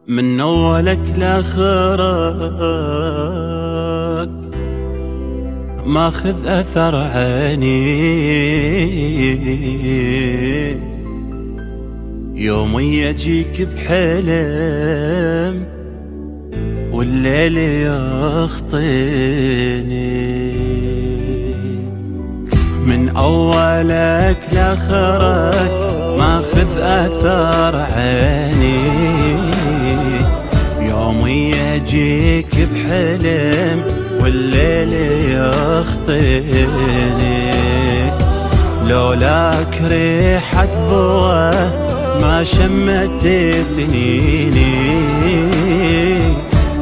من أولك لآخرك ماخذ أثر عيني، يوم يجيك بحلم والليل يخطيني. من أولك لآخرك ماخذ أثر عيني، يوم يجيك بحلم والليل يخطيني. لولاك ريحة ضوى ما شمت سنيني،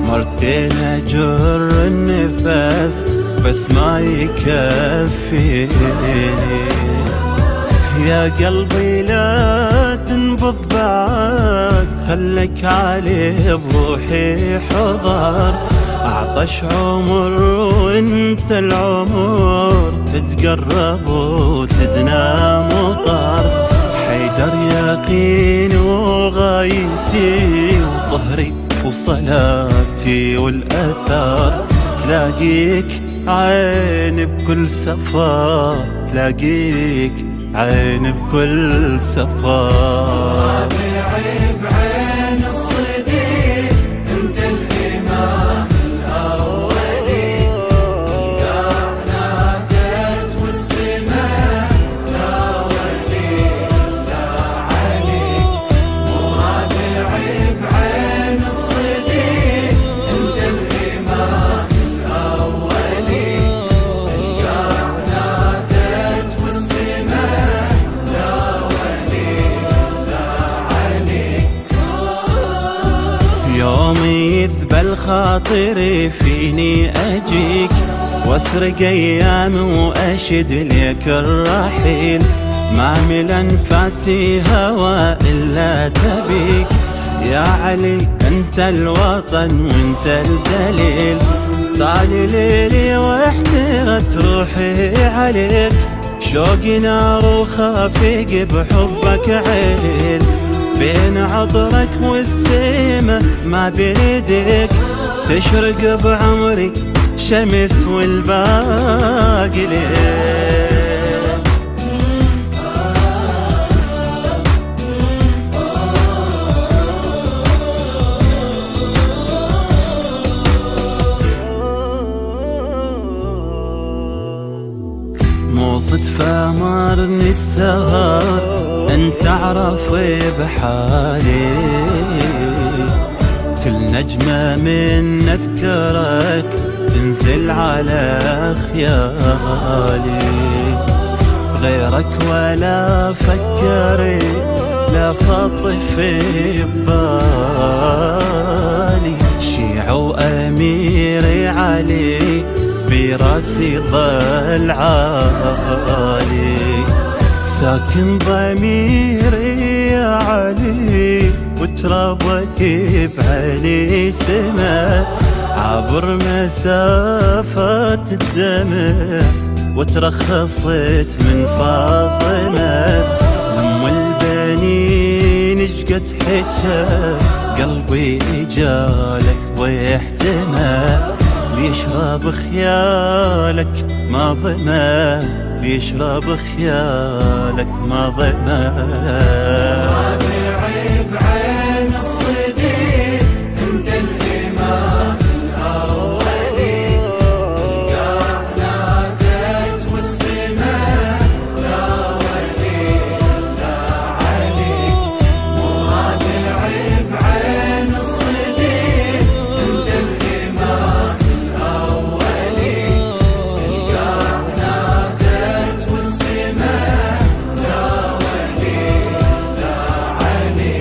مرتين أجر النفس بس ما يكفيني. يا قلبي لا تنبض بعد، خلك عليه بروحي حضر. أعطش عمر وانت العمر تتقرب وتدنى مطر. حيدر يقيني وغايتي وظهري وصلاتي والأثر. تلاقيك عين بكل سفر، تلاقيك عين بكل سفر. بعيب عين الصديق انت الإمام الأولي، القاع نادت والسماء لا ولي لا علي. مراد عيب عين الصديق انت الإمام الأولي، القاع نادت والسماء لا ولي لا علي. يوم يذبل خاطري فيني أجيك واسرق أيامي وأشد ليك الرحيل. ما من أنفاسي هوى إلا تبيك، يا علي أنت الوطن وأنت الدليل. طال ليلي واحترت روحي عليك، شوقي نار وخافق بحبك عيل. بين عطرك والسيمة ما بيدك، تشرق بعمري شمس والباقي ليل. مو صدفة مارني السهر، انت عرفي بحالي. كل نجمة من اذكرك تنزل على خيالي. غيرك ولا فكري لا خطي في بالي. شيع واميري علي براسي ظل عالي. ساكن ضميري يا علي وترابك بعلي سما. عبر مسافات الدمع وترخصت من فاطمة. أم البنين شقد حجة قلبي جالك ويحتمى. ليشرب خيالك ما ظما، ليشرب خيالك ما ظما. بعيب عين الصديق انت الإمام الأولي، القاع نادت والسماء لا ولي لا علي. مراد عيب عين الصديق انت الإمام الأولي، القاع نادت والسماء لا ولي لا علي.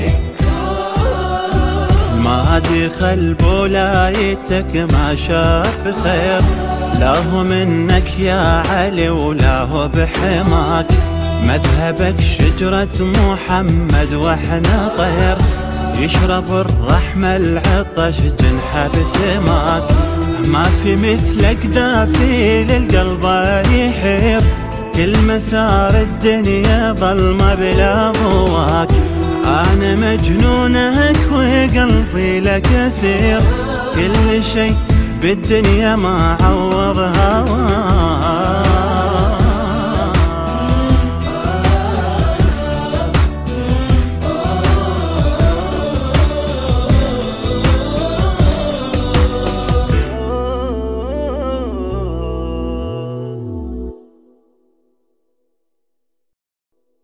ما دخل بولايتك ما شاف خير، لا هو منك يا علي ولا هو بحماك. مذهبك شجرة محمد واحنا طير، يشرب الرحمة العطش جنحه بسماك. ما في مثلك دافي للقلب يحير، كل مسار الدنيا ظلمة بلا ضواك. أنا مجنونك وقلبي لك اسير، كل شي بالدنيا ما عوض هواك.